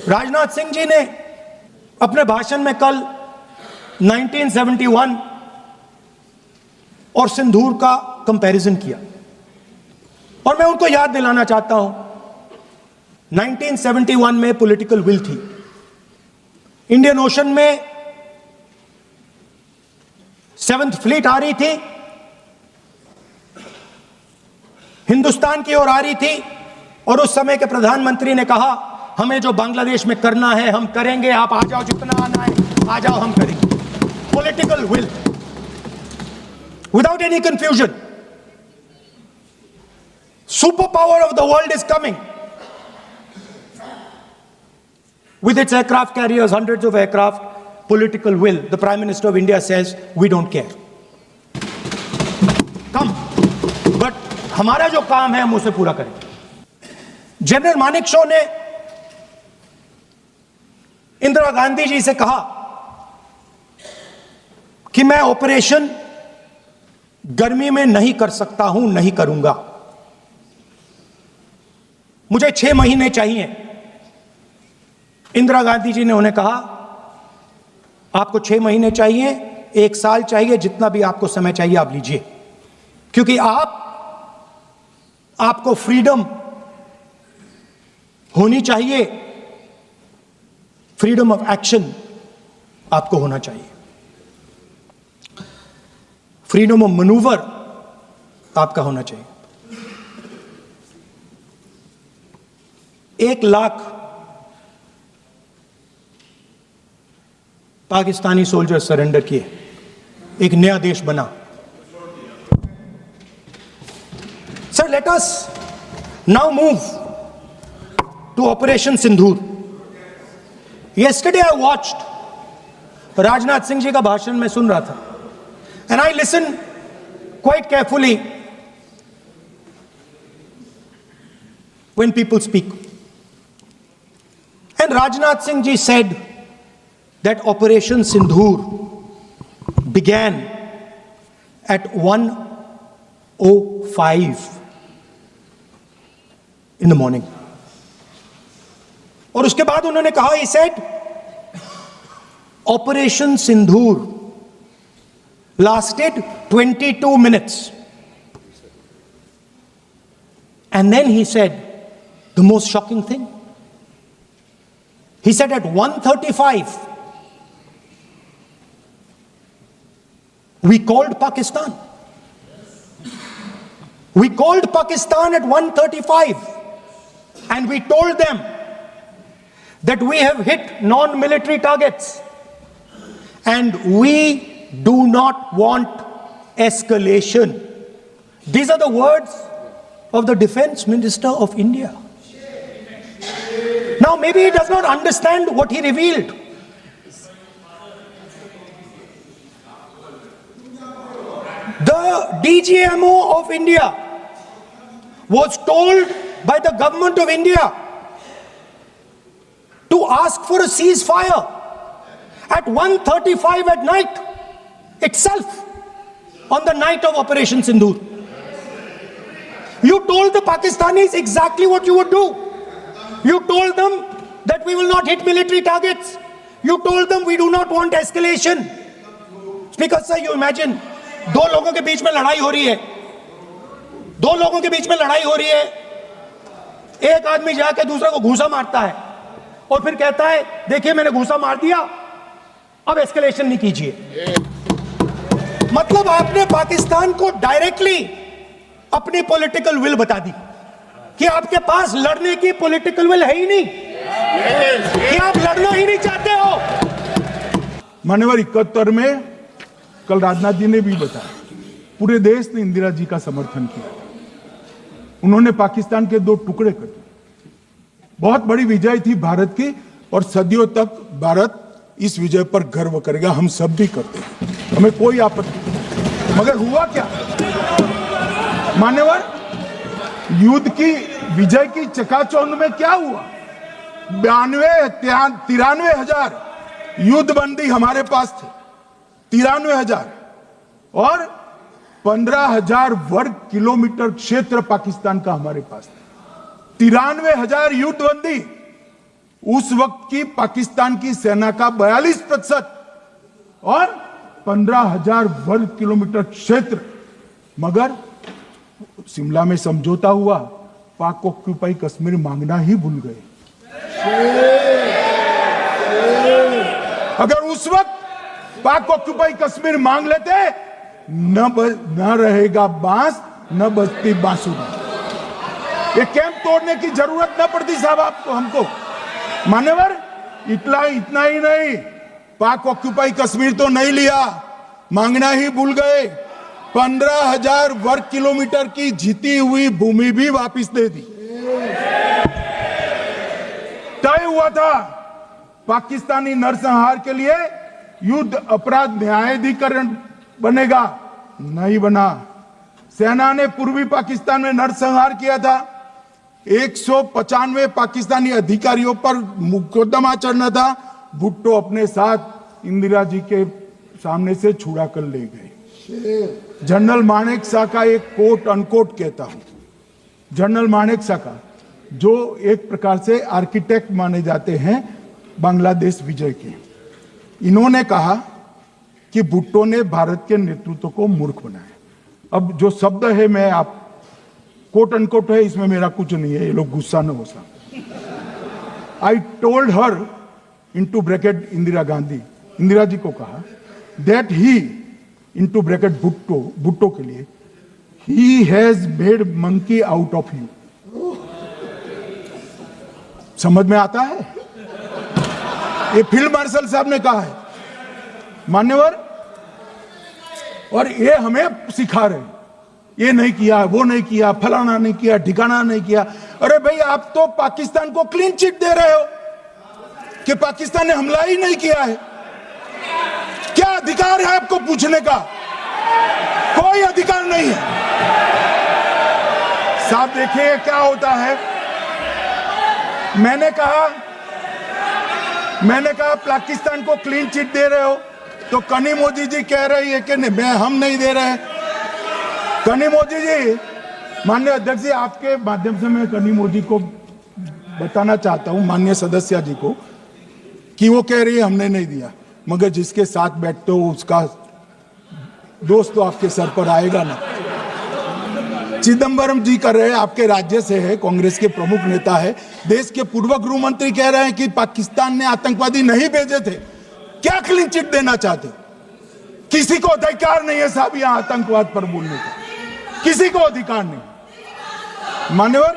राजनाथ सिंह जी ने अपने भाषण में कल 1971 और सिंदूर का कंपैरिजन किया और मैं उनको याद दिलाना चाहता हूं 1971 में पॉलिटिकल विल थी, इंडियन ओशन में 7th फ्लीट आ रही थी, हिंदुस्तान की ओर आ रही थी और उस समय के प्रधानमंत्री ने कहा हमें जो बांग्लादेश में करना है हम करेंगे, आप आ जाओ, जितना आना है आ जाओ, हम करेंगे। Political will without any confusion. Super power of the world is coming with its aircraft carriers, hundreds of aircraft, political will. The Prime Minister of India says, we don't care. Come. But हमारा जो काम है हम उसे पूरा करेंगे। General Manekshaw ने इंदिरा गांधी जी से कहा कि मैं ऑपरेशन गर्मी में नहीं कर सकता हूं, नहीं करूंगा, मुझे 6 महीने चाहिए। इंदिरा गांधी जी ने उन्हें कहा आपको 6 महीने चाहिए, 1 साल चाहिए, जितना भी आपको समय चाहिए आप लीजिए, क्योंकि आपको फ्रीडम होनी चाहिए, फ्रीडम ऑफ एक्शन आपको होना चाहिए, फ्रीडम ऑफ मैनूवर आपका होना चाहिए। 1 लाख पाकिस्तानी सोल्जर सरेंडर किए, एक नया देश बना। Sir, let us now move to Operation Sindoor. Yesterday I watched Rajnath Singh ji का भाषण में सुन रहा था and I listen quite carefully when people speak and Rajnath Singh ji said that Operation Sindoor began at 1:05 in the morning. और उसके बाद उन्होंने कहा, he said, Operation Sindoor lasted 22 minutes. And then he said the most shocking thing. He said at 1:35 we called Pakistan. We called Pakistan at 1:35 and we told them that we have hit non-military targets and we do not want escalation. These are the words of the Defense Minister of India. Now maybe he does not understand what he revealed. The DGMO of India was told by the government of India to ask for a ceasefire at 1:35 at night itself, on the night of Operation Sindoor. You told the Pakistanis exactly what you would do. You told them that we will not hit military targets. You told them we do not want escalation. Speaker sir, you imagine, 2 लोगों के बीच में लड़ाई हो रही है, 2 लोगों के बीच में लड़ाई हो रही है, एक आदमी जाके दूसरे को घूंसा मारता है और फिर कहता है देखिए मैंने घूंसा मार दिया, अब एस्केलेशन नहीं कीजिए। मतलब आपने पाकिस्तान को डायरेक्टली अपनी पॉलिटिकल विल बता दी कि आपके पास लड़ने की पॉलिटिकल विल है ही नहीं, कि आप लड़ना ही नहीं चाहते हो। मान्यवर 71 में कल राजनाथ जी ने भी बताया, पूरे देश ने इंदिरा जी का समर्थन किया, उन्होंने पाकिस्तान के 2 टुकड़े कर दिए। बहुत बड़ी विजय थी भारत की और सदियों तक भारत इस विजय पर गर्व करेगा, हम सब भी करते हैं, हमें कोई आपत्ति नहीं। मगर हुआ क्या मान्यवर, युद्ध की विजय की चकाचौंध में क्या हुआ? 93 हजार युद्धबंदी हमारे पास थे, 93,000 और 15,000 वर्ग किलोमीटर क्षेत्र पाकिस्तान का हमारे पास था। 93,000 युद्धबंदी उस वक्त की पाकिस्तान की सेना का 42% और 15,000 वर्ग किलोमीटर क्षेत्र, मगर शिमला में समझौता हुआ, पाक ऑक्यूपाई कश्मीर मांगना ही भूल गए। अगर उस वक्त पाक ऑक्यूपाई कश्मीर मांग लेते, न रहेगा बांस न बजती बांसुरी। ये कैंप तोड़ने की जरूरत न पड़ती साहब आपको, हमको। मान्यवर, इतना ही नहीं, पाक ऑक्यूपाई कश्मीर तो नहीं लिया, मांगना ही भूल गए, 15,000 वर्ग किलोमीटर की जीती हुई भूमि भी वापस दे दी। तय हुआ था पाकिस्तानी नरसंहार के लिए युद्ध अपराध न्यायाधिकरण बनेगा, नहीं बना। सेना ने पूर्वी पाकिस्तान में नरसंहार किया था, 195 पाकिस्तानी अधिकारियों पर मुकदमा चढ़ना था। भुट्टो अपने साथ इंदिरा जी के सामने से छुड़ा कर ले गए। जनरल मानेक शॉ का एक कोट अनकोट कहता हूं, जनरल मानेक शॉ का, जो एक प्रकार से आर्किटेक्ट माने जाते हैं बांग्लादेश विजय के, इन्होंने कहा कि भुट्टो ने भारत के नेतृत्व को मूर्ख बनाया। अब जो शब्द है, मैं आप कोट अनकोट है, इसमें मेरा कुछ नहीं है, ये लोग गुस्सा न हो सकते। I told her into bracket Indira Gandhi, Indira ji को कहा that he into bracket Bhutto के लिए, he has made monkey out of you. समझ में आता है? ये फील्ड मार्शल साहब ने कहा है, मान्यवर, और ये हमें सिखा रहे, ये नहीं किया, वो नहीं किया, फलाना नहीं किया, ठिकाना नहीं किया। अरे भाई, आप तो पाकिस्तान को क्लीन चिट दे रहे हो कि पाकिस्तान ने हमला ही नहीं किया है। क्या अधिकार है आपको पूछने का? कोई अधिकार नहीं है साहब। देखिए क्या होता है, मैंने कहा पाकिस्तान को क्लीन चिट दे रहे हो, तो कनी मोदी जी कह रही है कि नहीं, हम नहीं दे रहे हैं। कनी मोदी जी, माननीय अध्यक्ष जी, आपके माध्यम से मैं कनी मोदी को बताना चाहता हूं, माननीय सदस्य जी को, कि वो कह रही है हमने नहीं दिया, मगर जिसके साथ बैठते हो उसका दोस्त तो आपके सर पर आएगा ना। चिदंबरम जी कर रहे हैं, आपके राज्य से है, कांग्रेस के प्रमुख नेता है, देश के पूर्व गृह मंत्री कह रहे हैं कि पाकिस्तान ने आतंकवादी नहीं भेजे थे। क्या क्लीन चिट देना चाहते? किसी को अधिकार नहीं है साहब यहां आतंकवाद पर बोलने का, किसी को अधिकार नहीं। मान्यवर,